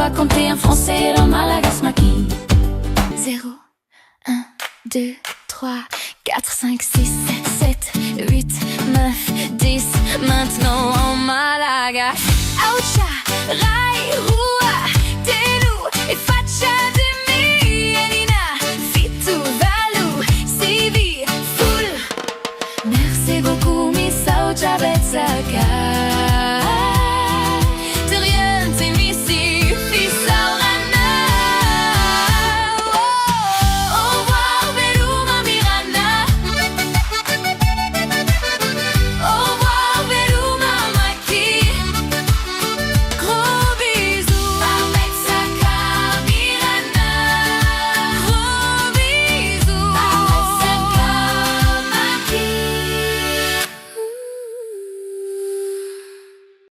va compter en français dans Malagasy Maki. 0, 1, 2, 3, 4, 5, 6, 7, 8, 9, 10. Maintenant en Malagasy. Aoucha, rai,